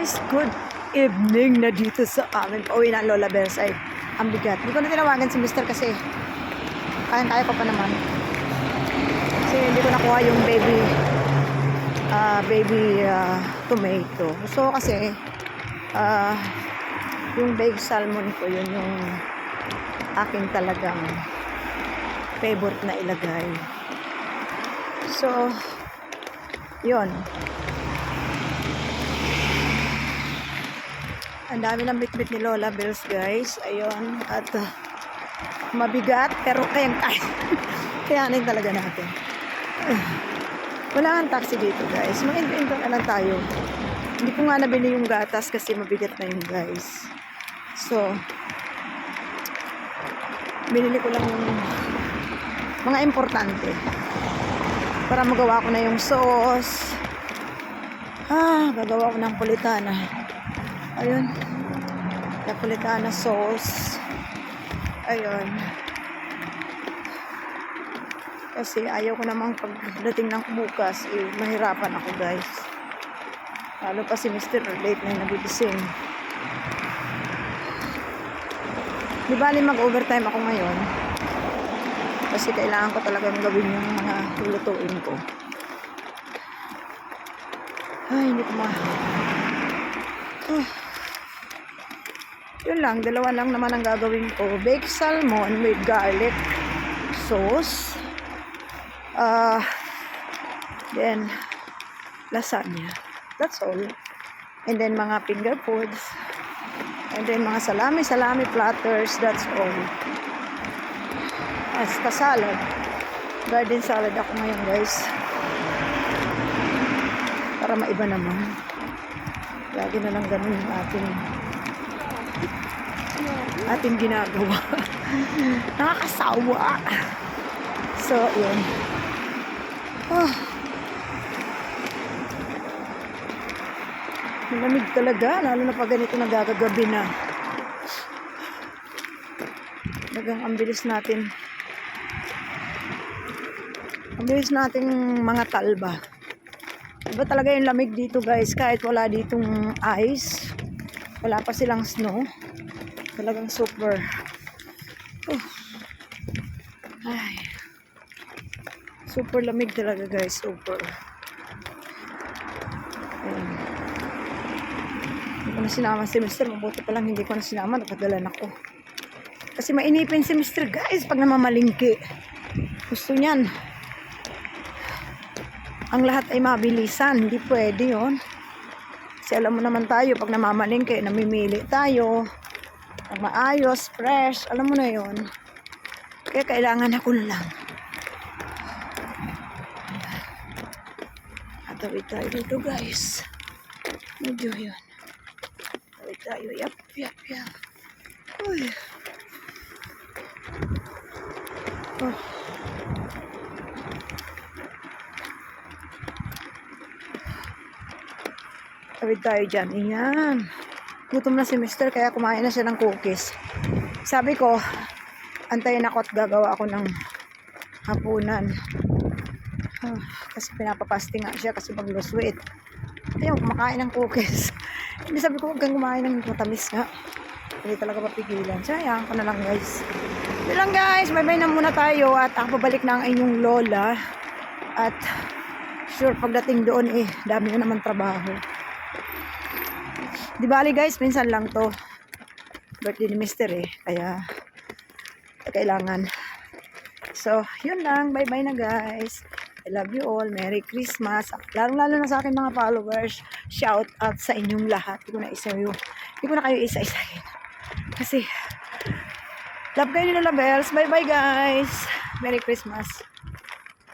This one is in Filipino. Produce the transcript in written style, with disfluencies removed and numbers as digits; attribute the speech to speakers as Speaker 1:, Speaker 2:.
Speaker 1: guys, good evening na dito sa amin. Pauwi na ang Lola Bells ay ang bigat. Hindi ko na tinawagan si Mr. kasi kaya ko pa naman. Kasi hindi ko nakuha yung baby tomato. So kasi yung baked salmon ko, yun yung aking talagang favorite na ilagay. So yun. Ang dami ng bitbit ni Lola Bells, guys. Ayun. At mabigat, pero kayang-kaya. Kayanin talaga natin. Wala ang taxi dito, guys. Mag-invento na lang tayo. Hindi ko nga nabili yung gatas kasi mabigat na yun, guys. So, binili ko lang yung mga importante para magawa ko na yung sauce. Gagawa ko ng pulitana. Ayun, napolitana sauce. Ayun. Kasi ayaw ko namang pagdating ng bukas, mahirapan ako, guys. Lalo pa si Mr. late na yung nagigising. Di bali mag-overtime ako ngayon. Kasi kailangan ko talagang gawin yung mga lulutuin ko. Ay, hindi ko yun lang, dalawa lang naman ang gagawin ko. Baked salmon with garlic sauce. Then lasagna. That's all. And then mga finger foods. And then mga salami platters. That's all. Basta salad. Garden salad ako ngayon, guys. Para maiba naman. Lagi na lang ganun yung ating ginagawa. Nakakasawa. So, yun. Malamig talaga, lalo na pag ganito nagagagabi na. Talagang ang bilis natin. Ang bilis nating mga talba. Iba talaga yung lamig dito, guys, kahit wala ditong ice. Wala pa silang snow. Talagang super. Ay. Super lamig talaga, guys. Super. Ayan. Hindi ko na sinama si Mr. Mabuti pa lang hindi ko na sinama. Nakadalan ako. Kasi mainipin si Mr. guys pag namamalingki. Gusto niyan. Ang lahat ay mabilisan. Hindi pwede yun. Kasi alam mo naman tayo, pag namamalingki, namimili tayo. Ang maayos, fresh, alam mo na yun. Kaya kailangan ako lang. Tawid tayo dito, guys. Medyo yun. Tawid tayo, yap. Uy. Tawid tayo dyan. Ayan. Gutom na si Mr. kaya kumain na siya ng cookies. Sabi ko, antayin ako at gagawa ako ng hapunan. Kasi pinapapasting nga siya kasi pag lose weight. Ayun, kumakain ng cookies. Hindi, sabi ko, huwag kang kumain ng matamis nga. Hindi talaga papigilan. So, ayan ko na lang, guys. Yun lang, guys. Bye-bye na muna tayo at ako babalik na ang inyong lola. At sure, pagdating doon dami na naman trabaho. Di bali, guys, minsan lang to. Birthday ni Mr. Kaya kailangan. So, yun lang. Bye-bye na, guys. I love you all. Merry Christmas. Lalo na sa akin mga followers. Shout out sa inyong lahat. Hindi ko na kayo isa-isahin. Kasi, love kayo ni Lola Bells. Bye-bye, guys. Merry Christmas.